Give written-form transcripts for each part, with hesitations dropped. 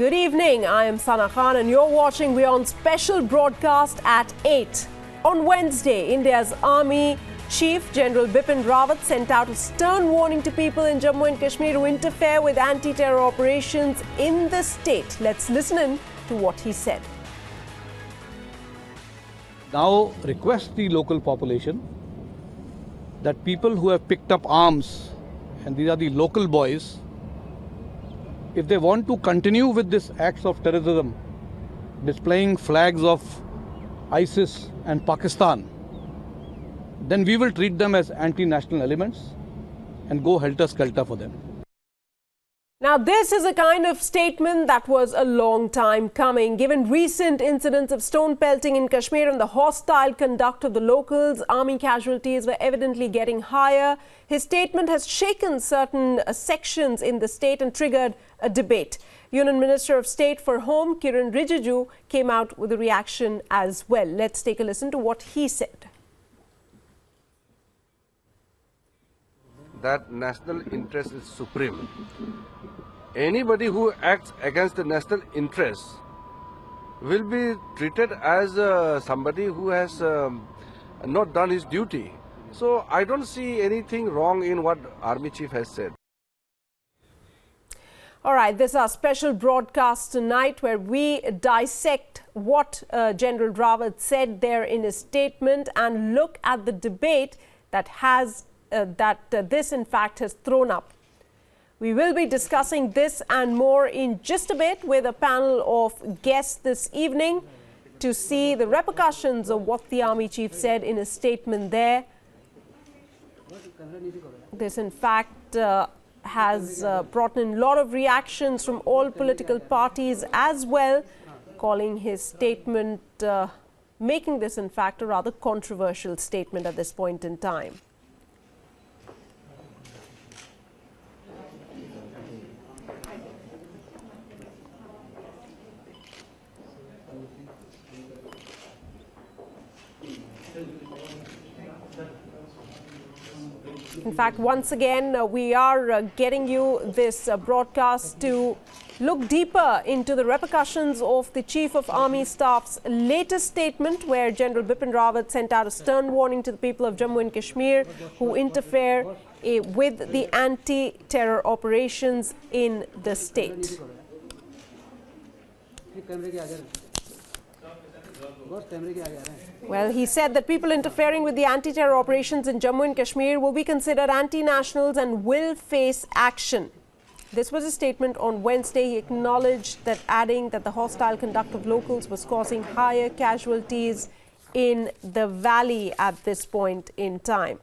Good evening, I am Sana Khan and you're watching WION's special broadcast at 8. On Wednesday, India's Army Chief General Bipin Rawat sent out a stern warning to people in Jammu and Kashmir who interfere with anti-terror operations in the state. Let's listen in to what he said. Now request the local population that people who have picked up arms, and these are the local boys, if they want to continue with this acts of terrorism, displaying flags of ISIS and Pakistan, then we will treat them as anti-national elements and go helter-skelter for them. Now, this is a kind of statement that was a long time coming. Given recent incidents of stone pelting in Kashmir and the hostile conduct of the locals, army casualties were evidently getting higher. His statement has shaken certain sections in the state and triggered a debate. Union Minister of State for Home, Kiran Rijiju, came out with a reaction as well. Let's take a listen to what he said. That national interest is supreme. Anybody who acts against the national interest will be treated as somebody who has not done his duty. So I don't see anything wrong in what Army Chief has said. All right, this is our special broadcast tonight where we dissect what General Rawat said there in his statement and look at the debate that this in fact has thrown up. We will be discussing this and more in just a bit with a panel of guests this evening to see the repercussions of what the Army Chief said in his statement there. This in fact has brought in a lot of reactions from all political parties as well, calling his statement, making this in fact a rather controversial statement at this point in time. In fact, once again, we are getting you this broadcast to look deeper into the repercussions of the Chief of Army Staff's latest statement, where General Bipin Rawat sent out a stern warning to the people of Jammu and Kashmir who interfere with the anti-terror operations in the state. Well, he said that people interfering with the anti-terror operations in Jammu and Kashmir will be considered anti-nationals and will face action. This was a statement on Wednesday. He acknowledged that, adding that the hostile conduct of locals was causing higher casualties in the valley at this point in time.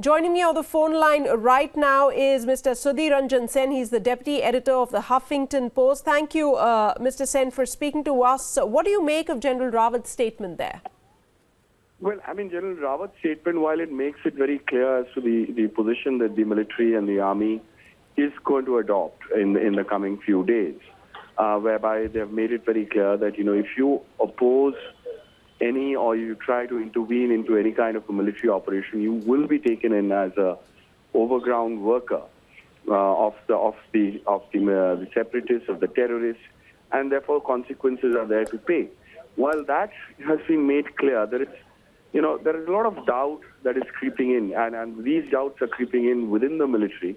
Joining me on the phone line right now is Mr. Sudhir Ranjan Sen. He's the Deputy Editor of the Huffington Post. Thank you, Mr. Sen, for speaking to us. What do you make of General Rawat's statement there? Well, I mean, General Rawat's statement, while it makes it very clear as to the position that the military and the army is going to adopt in the coming few days, whereby they have made it very clear that, you know, if you oppose any or you try to intervene into any kind of a military operation, you will be taken in as a overground worker of the separatists, of the terrorists, and therefore consequences are there to pay. While that has been made clear, there is a lot of doubt that is creeping in, and these doubts are creeping in within the military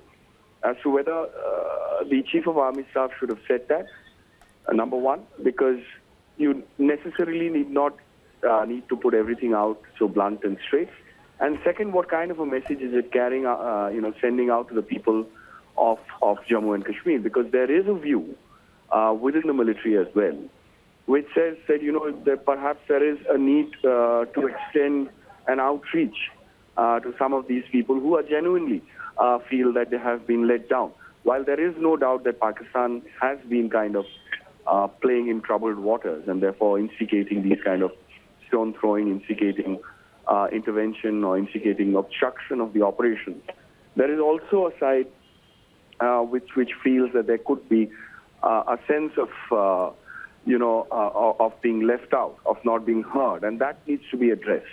as to whether the Chief of Army Staff should have said that. Number one, because you necessarily need to put everything out so blunt and straight. And second, what kind of a message is it carrying, sending out to the people of Jammu and Kashmir? Because there is a view within the military as well, which says that, that perhaps there is a need to extend an outreach to some of these people who are genuinely feel that they have been let down. While there is no doubt that Pakistan has been kind of playing in troubled waters and therefore instigating these kind of stone throwing, instigating intervention or instigating obstruction of the operation, there is also a side which feels that there could be a sense of being left out, of not being heard, and that needs to be addressed.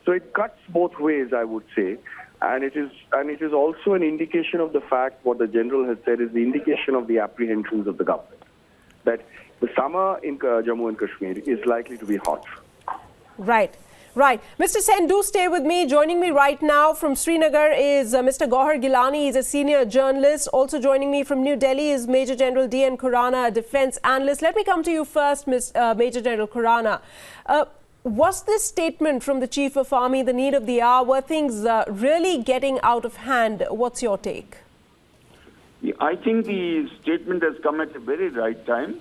So it cuts both ways, I would say, and it is also an indication of the fact what the general has said is the indication of the apprehensions of the government. that the summer in Jammu and Kashmir is likely to be hot. Right. Right. Mr. Sen, do stay with me. Joining me right now from Srinagar is Mr. Gauhar Gilani. He's a senior journalist. Also joining me from New Delhi is Major General D.N. Khurana, a defense analyst. Let me come to you first, Major General Khurana. Was this statement from the Chief of Army the need of the hour? Were things really getting out of hand? What's your take? I think the statement has come at a very right time.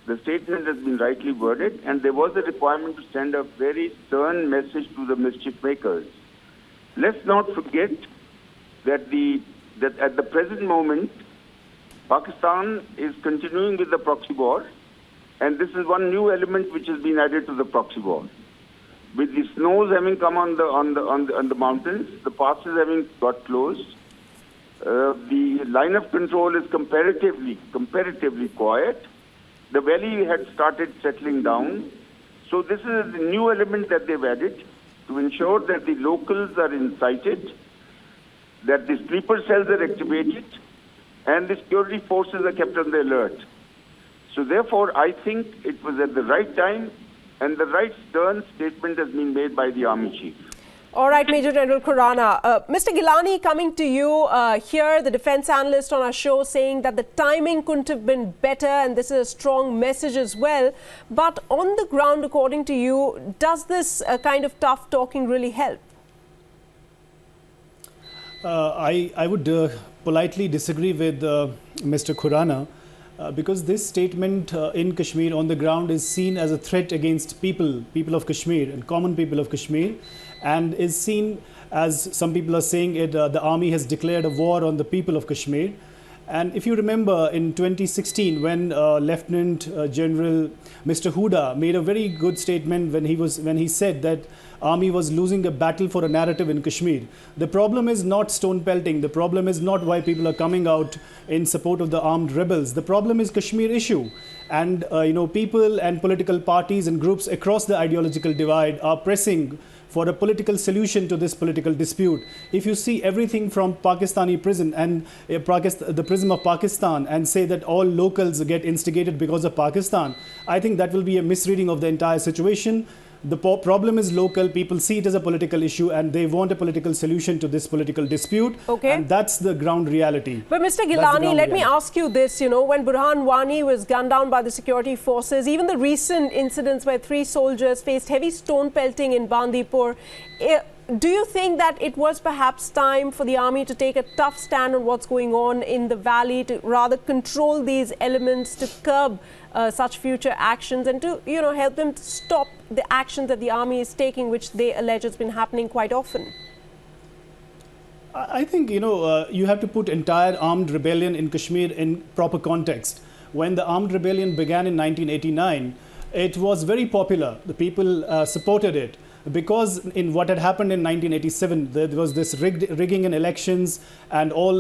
The statement has been rightly worded, and there was a requirement to send a very stern message to the mischief makers. Let's not forget that at the present moment, Pakistan is continuing with the proxy war, and this is one new element which has been added to the proxy war. With the snows having come on the mountains, the passes having got closed, the line of control is comparatively quiet. The valley had started settling down. So this is the new element that they've added to ensure that the locals are incited, that the sleeper cells are activated, and the security forces are kept on the alert. So therefore, I think it was at the right time, and the right stern statement has been made by the Army Chief. All right, Major General Khurana. Mr. Gilani, coming to you here, the defense analyst on our show, saying that the timing couldn't have been better, and this is a strong message as well. But on the ground, according to you, does this kind of tough talking really help? I would politely disagree with Mr. Khurana. Because this statement in Kashmir on the ground is seen as a threat against people of Kashmir and common people of Kashmir, and is seen as, some people are saying it, the army has declared a war on the people of Kashmir. And if you remember in 2016, when Lieutenant General Mr. Huda made a very good statement when he said that army was losing a battle for a narrative in Kashmir. The problem is not stone pelting. The problem is not why people are coming out in support of the armed rebels. The problem is Kashmir issue. And people and political parties and groups across the ideological divide are pressing for a political solution to this political dispute. If you see everything from Pakistani prison and the prism of Pakistan and say that all locals get instigated because of Pakistan, I think that will be a misreading of the entire situation. The problem is local. People see it as a political issue and they want a political solution to this political dispute. Okay. And that's the ground reality. But Mr. Gilani, let me ask you this. When Burhan Wani was gunned down by the security forces, even the recent incidents where 3 soldiers faced heavy stone pelting in Bandipur, do you think that it was perhaps time for the army to take a tough stand on what's going on in the valley, to rather control these elements, to curb such future actions, and to help them to stop the actions that the army is taking, which they allege has been happening quite often? I think you have to put entire armed rebellion in Kashmir in proper context. When the armed rebellion began in 1989, it was very popular. The people supported it. Because in what had happened in 1987, there was this rigging in elections, and all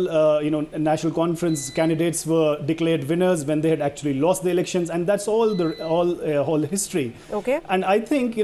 national conference candidates were declared winners when they had actually lost the elections, and that's all history. Okay. And I think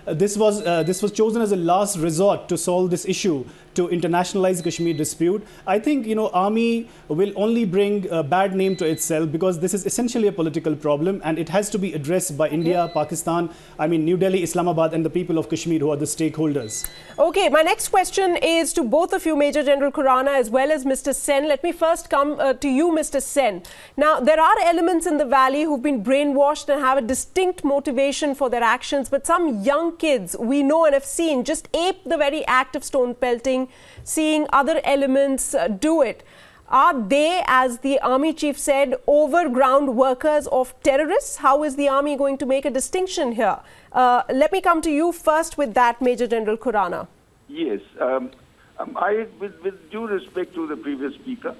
this was chosen as a last resort to solve this issue, to internationalize Kashmir dispute. I think army will only bring a bad name to itself, because this is essentially a political problem and it has to be addressed by India, Pakistan, New Delhi, Islamabad, and the people of Kashmir who are the stakeholders. Okay, my next question is to both of you, Major General Khurana as well as Mr. Sen. Let me first come to you, Mr. Sen. Now, there are elements in the valley who've been brainwashed and have a distinct motivation for their actions, but some young kids we know and have seen just ape the very act of stone pelting, seeing other elements do it. Are they, as the army chief said, overground workers of terrorists? How is the army going to make a distinction here? Let me come to you first with that, Major General Khurana. Yes. With due respect to the previous speaker,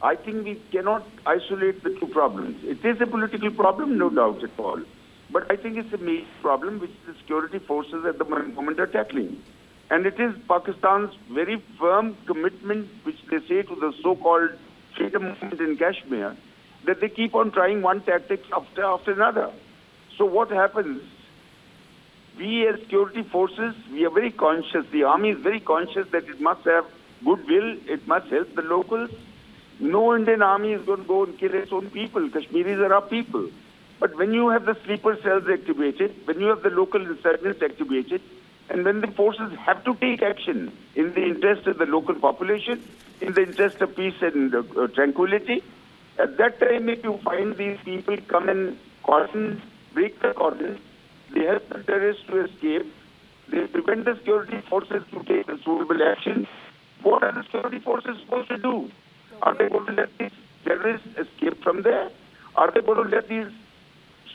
I think we cannot isolate the two problems. It is a political problem, no doubt at all. But I think it's a major problem which the security forces at the moment are tackling. And it is Pakistan's very firm commitment, which they say to the so-called freedom movement in Kashmir, that they keep on trying one tactic after another. So what happens? We as security forces, we are very conscious, the army is very conscious that it must have goodwill, it must help the locals. No Indian army is going to go and kill its own people. Kashmiris are our people. But when you have the sleeper cells activated, when you have the local insurgents activated, and when the forces have to take action in the interest of the local population, in the interest of peace and tranquility, at that time, if you find these people come and cordon, break the cordon, they help the terrorists to escape, they prevent the security forces to take the suitable action, what are the security forces supposed to do? Are they going to let these terrorists escape from there? Are they going to let these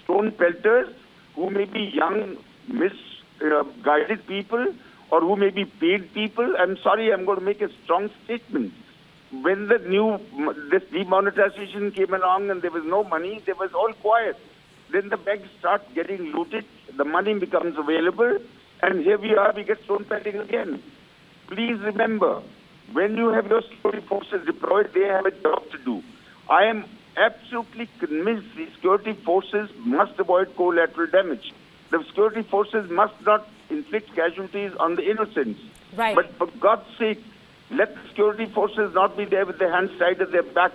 stone pelters, who may be young, misguided people, or who may be paid people? I'm sorry, I'm going to make a strong statement. When this demonetization came along and there was no money, there was all quiet. Then the banks start getting looted, the money becomes available, and here we are, we get stone pelting again. Please remember, when you have your security forces deployed, they have a job to do. I am absolutely convinced the security forces must avoid collateral damage. The security forces must not inflict casualties on the innocents. Right. But for God's sake, let the security forces not be there with their hands tied at their back.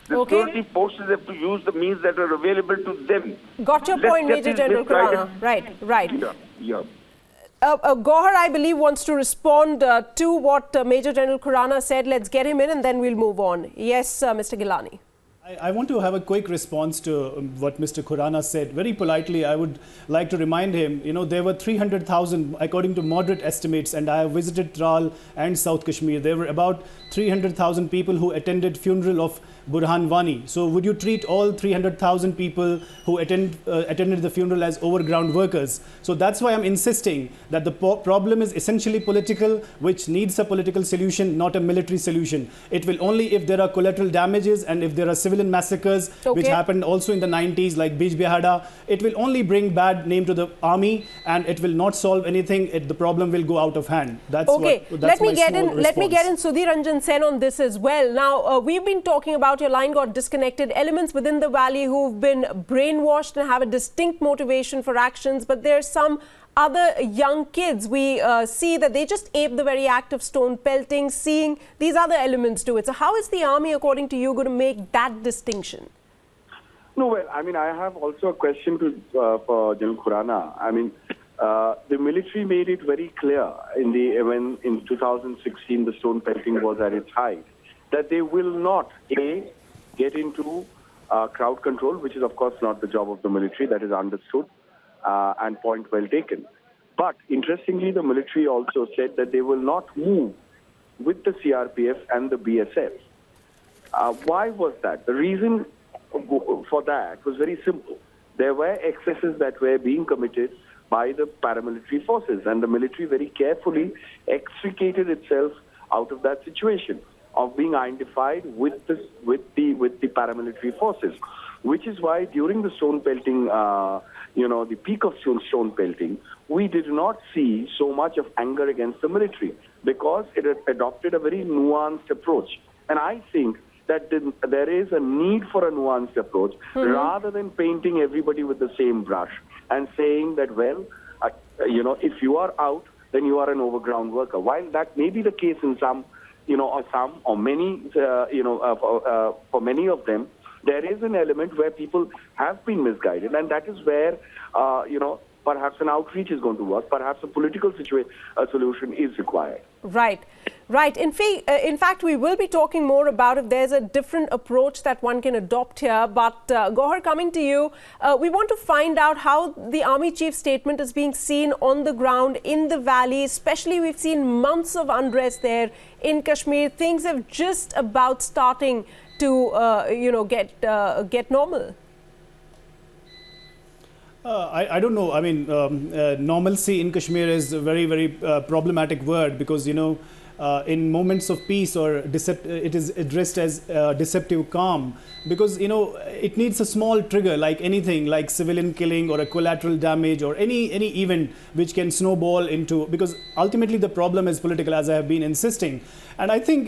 The security forces have to use the means that are available to them. Got your point, Major General Khurana. Right. Yeah. Gohar, I believe, wants to respond to what Major General Khurana said. Let's get him in and then we'll move on. Yes, Mr. Gilani. I want to have a quick response to what Mr. Khurana said. Very politely, I would like to remind him, there were 300,000, according to moderate estimates, and I have visited Tral and South Kashmir. There were about 300,000 people who attended funeral of Burhan Wani. So would you treat all 300,000 people who attended the funeral as overground workers? So that's why I'm insisting that the problem is essentially political, which needs a political solution, not a military solution. It will only if there are collateral damages and if there are civilian massacres, which happened also in the 90s, like Bij Bihada. It will only bring bad name to the army and it will not solve anything. The problem will go out of hand. That's let me get in Sudhir Ranjan Sen on this as well. Now, we've been talking about your line got disconnected. Elements within the valley who've been brainwashed and have a distinct motivation for actions, but there's some other young kids. We see that they just ape the very act of stone pelting, seeing these other elements do it. So how is the army, according to you, going to make that distinction? No, well, I have also a question for General Khurana. The military made it very clear when in 2016 the stone pelting was at its height that they will not get into crowd control, which is of course not the job of the military. That is understood and point well taken. But interestingly, the military also said that they will not move with the CRPF and the BSF. Why was that? The reason for that was very simple. There were excesses that were being committed by the paramilitary forces, and the military very carefully extricated itself out of that situation of being identified with the paramilitary forces, which is why during the stone pelting, the peak of stone pelting, we did not see so much of anger against the military because it had adopted a very nuanced approach. And I think that there is a need for a nuanced approach rather than painting everybody with the same brush and saying that, if you are out, then you are an overground worker. While that may be the case in some, or many, for many of them, there is an element where people have been misguided, and that is where, perhaps an outreach is going to work, perhaps a political solution is required. Right. In fact, we will be talking more about if there's a different approach that one can adopt here. But Gohar, coming to you, we want to find out how the Army Chief's statement is being seen on the ground in the valley. Especially, we've seen months of unrest there in Kashmir. Things have just about starting to, get normal. I don't know. Normalcy in Kashmir is a very, very problematic word because, in moments of peace or it is addressed as deceptive calm because, it needs a small trigger like anything like civilian killing or a collateral damage or any event which can snowball into, because ultimately the problem is political, as I have been insisting. And I think,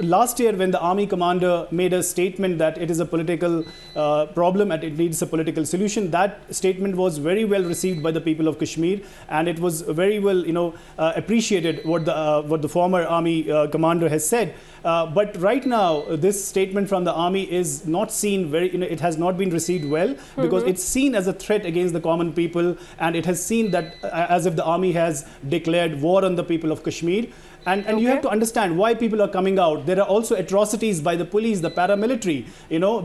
last year when the army commander made a statement that it is a political problem and it needs a political solution, that statement was very well received by the people of Kashmir, and it was very well, appreciated what the former army commander has said. But right now, this statement from the army is not seen very, it has not been received well, because it's seen as a threat against the common people, and it has seen that as if the army has declared war on the people of Kashmir. And you have to understand why people are coming out. There are also atrocities by the police, the paramilitary,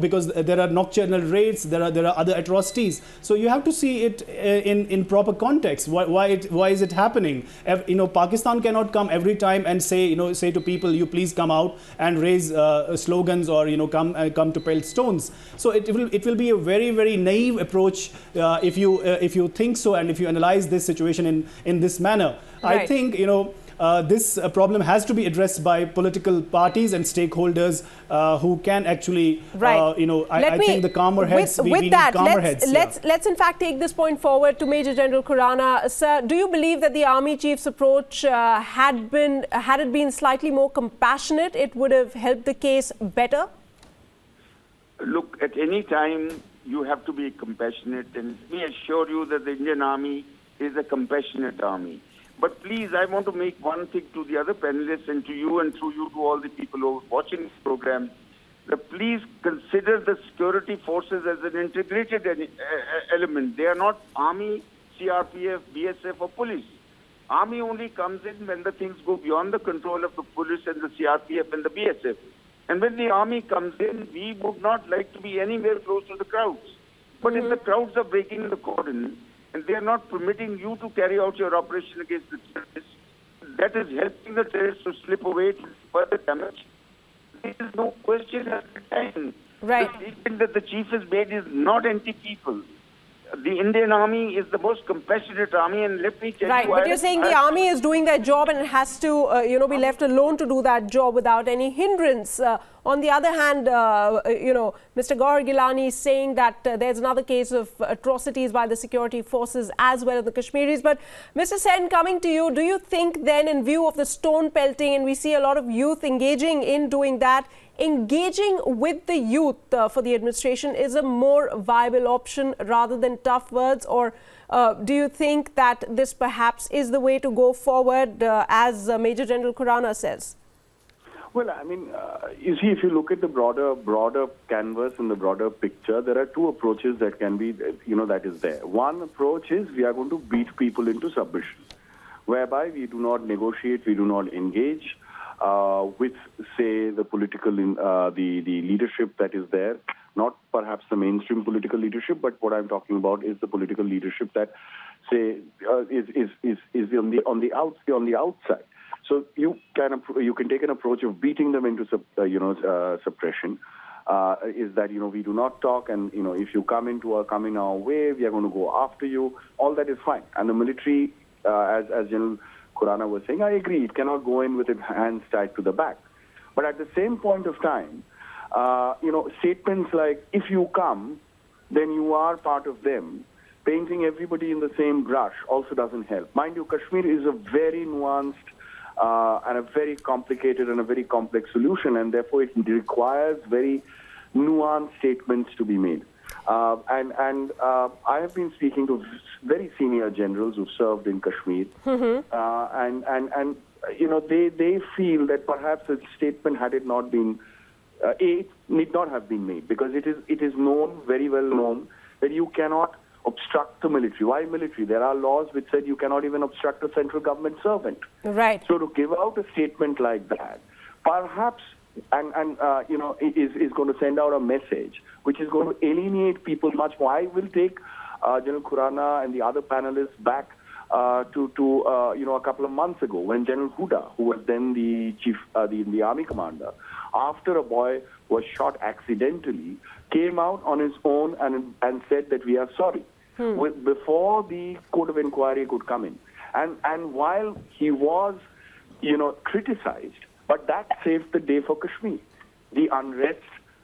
because there are nocturnal raids, there are other atrocities. So you have to see it in proper context. Why is it happening? Pakistan cannot come every time and say to people, you please come out and raise slogans, or come to pelt stones. So it will be a very, very naive approach if you think so, and if you analyze this situation in this manner. Right. I think this problem has to be addressed by political parties and stakeholders who can actually, I think the calmer heads, we need calmer heads. Let's in fact take this point forward to Major General Khurana. Sir, do you believe that the Army Chief's approach had it been slightly more compassionate, it would have helped the case better? Look, at any time you have to be compassionate, and let me assure you that the Indian Army is a compassionate army. But please, I want to make one thing to the other panelists and to you, and through you to all the people who are watching this program, that please consider the security forces as an integrated element. They are not Army, CRPF, BSF or police. Army only comes in when the things go beyond the control of the police and the CRPF and the BSF. And when the Army comes in, we would not like to be anywhere close to the crowds. But if the crowds are breaking the cordon, and they are not permitting you to carry out your operation against the terrorists, that is helping the terrorists to slip away to further damage. There is no question at the time. Right. The statement that the chief has made is not anti-people. The Indian Army is the most compassionate army, and let me tell you... Right, but you're saying the Army is doing their job and it has to, be left alone to do that job without any hindrance. On the other hand, Mr. Gaur Gilani is saying that there's another case of atrocities by the security forces as well as the Kashmiris. But Mr. Sen, coming to you, do you think then, in view of the stone pelting, and we see a lot of youth engaging in doing that, engaging with the youth for the administration is a more viable option rather than tough words? Or do you think that this perhaps is the way to go forward, as Major General Khurana says? Well, I mean, you see, if you look at the broader canvas and the broader picture, there are two approaches that can be, that is there. One approach is we are going to beat people into submission, whereby we do not negotiate, we do not engage with, say, the political, the leadership that is there. Not perhaps the mainstream political leadership, but what I'm talking about is the political leadership that, say, is on the outside. So you can take an approach of beating them into suppression. Is that we do not talk, and if you come in our way, we are going to go after you. All that is fine, and the military, as General Khurana was saying, I agree, it cannot go in with its hands tied to the back. But at the same point of time, statements like, if you come, then you are part of them, painting everybody in the same brush also doesn't help. Mind you, Kashmir is a very nuanced and a very complicated and a very complex solution, and therefore it requires very nuanced statements to be made. And I have been speaking to very senior generals who've served in Kashmir, and they feel that perhaps a statement, had it not been, it need not have been made, because it is known, very well known, that you cannot obstruct the military. Why military? There are laws which said you cannot even obstruct a central government servant. Right. So to give out a statement like that, perhaps, is going to send out a message which is going to alienate people much more. I will take General Khurana and the other panelists back to a couple of months ago, when General Huda, who was then the chief, the army commander, after a boy was shot accidentally, came out on his own and said that we are sorry. Before the court of inquiry could come in. And while he was, criticized, but that saved the day for Kashmir. The unrest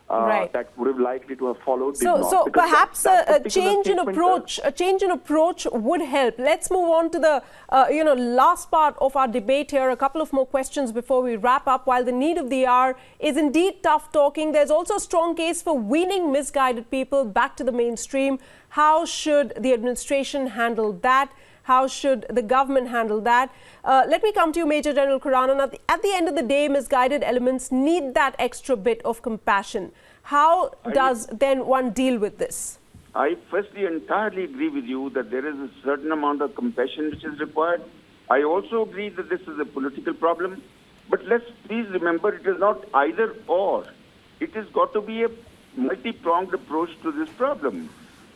that would have likely to have followed did not. So perhaps a change in approach would help. Let's move on to the last part of our debate here. A couple of more questions before we wrap up. While the need of the hour is indeed tough talking, there's also a strong case for weaning misguided people back to the mainstream. How should the administration handle that? How should the government handle that? Let me come to you, Major General Khurana. At the end of the day, misguided elements need that extra bit of compassion. How does then one deal with this? I firstly entirely agree with you that there is a certain amount of compassion which is required. I also agree that this is a political problem. But let's please remember, it is not either or. It has got to be a multi-pronged approach to this problem.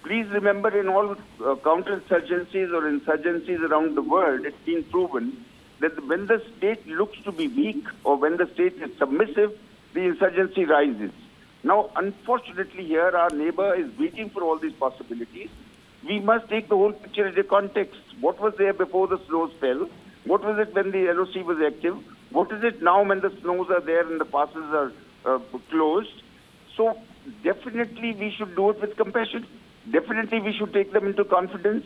Please remember, in all counterinsurgencies or insurgencies around the world, it's been proven that when the state looks to be weak or when the state is submissive, the insurgency rises. Now, unfortunately here, our neighbor is waiting for all these possibilities. We must take the whole picture into context. What was there before the snows fell? What was it when the LOC was active? What is it now when the snows are there and the passes are closed? So definitely we should do it with compassion. Definitely we should take them into confidence.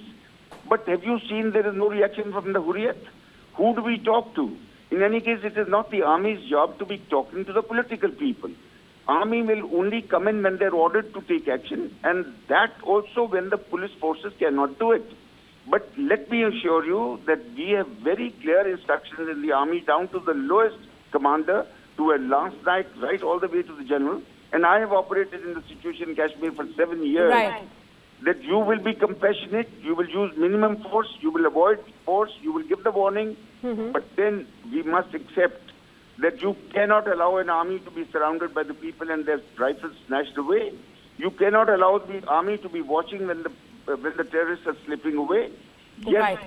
But have you seen there is no reaction from the Hurriyat? Who do we talk to? In any case, it is not the army's job to be talking to the political people. Army will only come in when they're ordered to take action, and that also when the police forces cannot do it. But let me assure you that we have very clear instructions in the army down to the lowest commander, to a last night, right all the way to the general. And I have operated in the situation in Kashmir for 7 years. Right. That you will be compassionate, you will use minimum force, you will avoid force, you will give the warning. But then we must accept that you cannot allow an army to be surrounded by the people and their rifles snatched away. You cannot allow the army to be watching when the terrorists are slipping away. Yes, Right.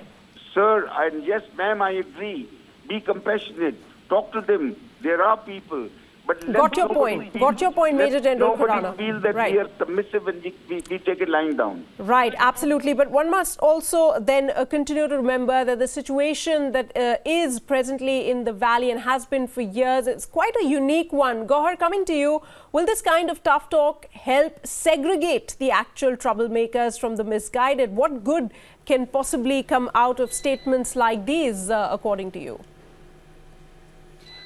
sir, and yes, ma'am, I agree. Be compassionate. Talk to them. There are people. But Got your point. Got your point, Major General Khurana. Nobody feels that Right. we are submissive and we take it lying down. Right, absolutely. But one must also then continue to remember that the situation that is presently in the valley and has been for years, it's quite a unique one. Gohar, coming to you, will this kind of tough talk help segregate the actual troublemakers from the misguided? What good can possibly come out of statements like these, according to you?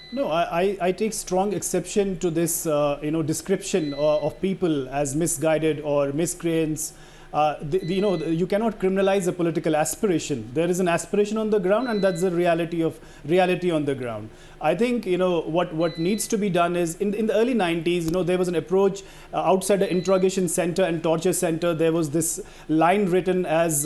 No, I take strong exception to this, description of people as misguided or miscreants. You cannot criminalize a political aspiration. There is an aspiration on the ground, and that's the reality on the ground. I think what needs to be done is in the early 90s, there was an approach outside the interrogation center and torture center. There was this line written as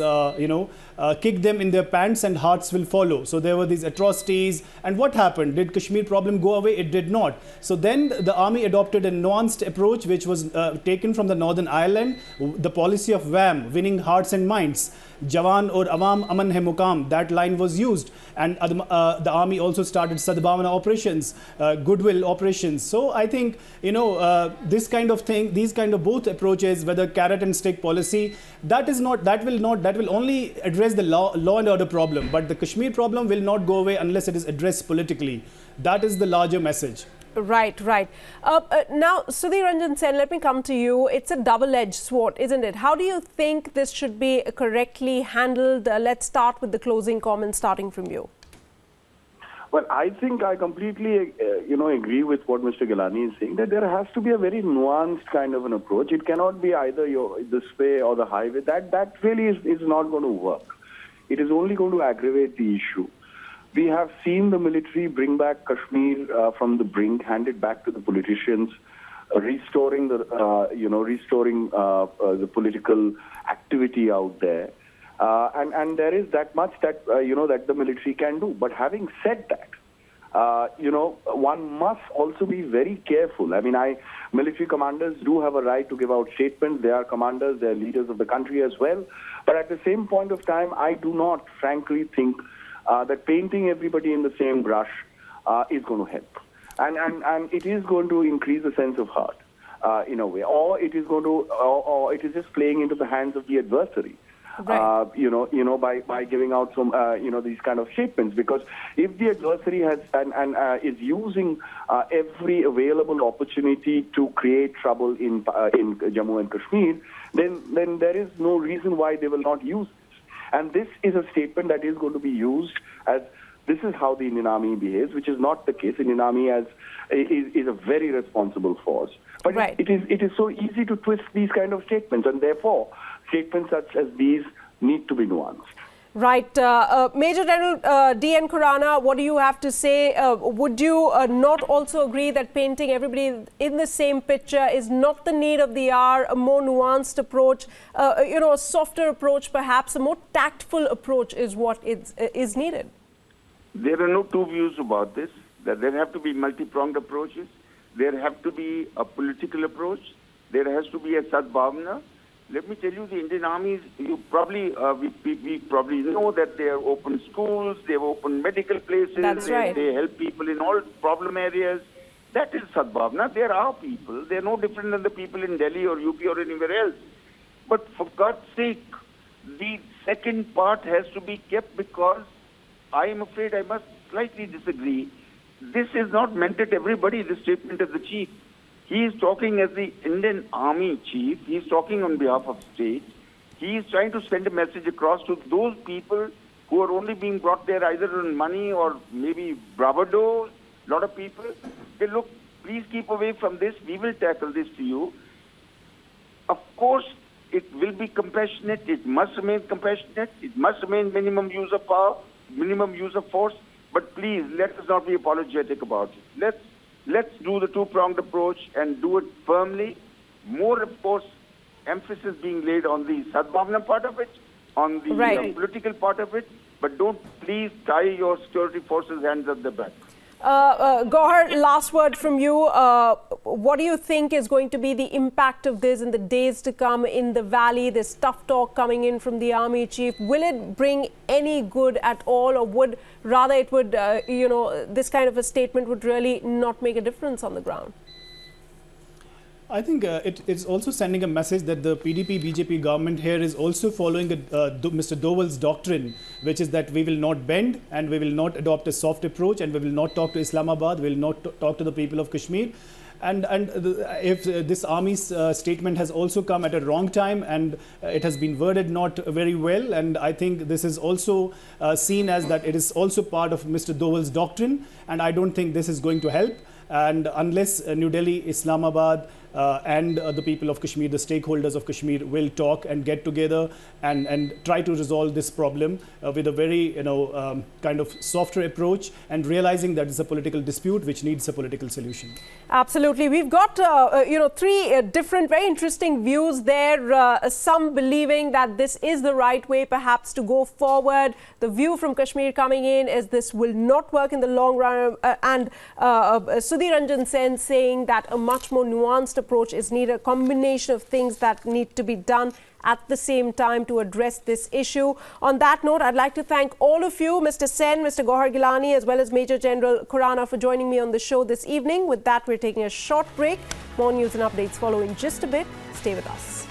kick them in their pants and hearts will follow. So there were these atrocities. And what happened? Did Kashmir problem go away? It did not. So then the army adopted a nuanced approach, which was taken from the Northern Ireland, the policy of WAM, winning hearts and minds. Jawan or Awam Aman Hai Mukam, that line was used. And the army also started Sadbhavana operations, goodwill operations. So I think, this kind of thing, these kind of both approaches, whether carrot and stick policy, that will only address the law and order problem. But the Kashmir problem will not go away unless it is addressed politically. That is the larger message. Right. Now, Sudhir Ranjan Sen, let me come to you. It's a double-edged sword, isn't it? How do you think this should be correctly handled? Let's start with the closing comments, starting from you. Well, I think I completely, agree with what Mr. Gilani is saying, that there has to be a very nuanced kind of an approach. It cannot be either this way or the highway. That really is not going to work. It is only going to aggravate the issue. We have seen the military bring back Kashmir from the brink, hand it back to the politicians, restoring the political activity out there. And there is that much that that the military can do. But having said that, one must also be very careful. I mean, military commanders do have a right to give out statements. They are commanders, they are leaders of the country as well. But at the same point of time, I do not, frankly, think that painting everybody in the same brush is going to help. And it is going to increase a sense of heart in a way. Or it is going to, or it is just playing into the hands of the adversary. Right. By giving out some, these kind of statements. Because if the adversary has and is using every available opportunity to create trouble in Jammu and Kashmir, then there is no reason why they will not use this. And this is a statement that is going to be used as this is how the Indian Army behaves, which is not the case. Indian Army is a very responsible force. But right. it is so easy to twist these kind of statements, and therefore statements such as these need to be nuanced. Right. Major General D.N. Khurana, what do you have to say? Would you not also agree that painting everybody in the same picture is not the need of the hour, a more nuanced approach, a softer approach, perhaps a more tactful approach is what is needed? There are no two views about this. That there have to be multi-pronged approaches. There have to be a political approach. There has to be a sadbhavna. Let me tell you, the Indian armies, we probably know that they have opened schools, they have opened medical places, That's right. They help people in all problem areas. That is sadbhavna. They are our people. They are no different than the people in Delhi or UP or anywhere else. But for God's sake, the second part has to be kept, because I am afraid I must slightly disagree. This is not meant at everybody, the statement of the chief. He is talking as the Indian Army chief. He is talking on behalf of state. He is trying to send a message across to those people who are only being brought there either on money or maybe bravado. A lot of people. They look, please keep away from this. We will tackle this to you. Of course, it will be compassionate. It must remain compassionate. It must remain minimum use of power, minimum use of force. But please, let us not be apologetic about it. Let's do the two-pronged approach and do it firmly. More, of course, emphasis being laid on the sadbhavna part of it, on the political part of it, but don't please tie your security forces' hands at the back. Gauhar, last word from you. What do you think is going to be the impact of this in the days to come in the valley? This tough talk coming in from the army chief. Will it bring any good at all, or would rather it would, this kind of a statement would really not make a difference on the ground? I think it's also sending a message that the PDP-BJP government here is also following Mr. Doval's doctrine, which is that we will not bend and we will not adopt a soft approach and we will not talk to Islamabad, we will not talk to the people of Kashmir. And if this army's statement has also come at a wrong time and it has been worded not very well, and I think this is also seen as that it is also part of Mr. Doval's doctrine, and I don't think this is going to help. And unless New Delhi, Islamabad and the people of Kashmir, the stakeholders of Kashmir will talk and get together and try to resolve this problem with a very kind of softer approach, and realizing that it's a political dispute which needs a political solution. Absolutely. We've got, three different, very interesting views there. Some believing that this is the right way perhaps to go forward. The view from Kashmir coming in is this will not work in the long run. And Sudhir Ranjan Sen saying that a much more nuanced approach is needed, a combination of things that need to be done at the same time to address this issue. On that note, I'd like to thank all of you, Mr. Sen, Mr. Gauhar Gilani, as well as Major General Khurana, for joining me on the show this evening. With that, we're taking a short break. More news and updates follow in just a bit. Stay with us.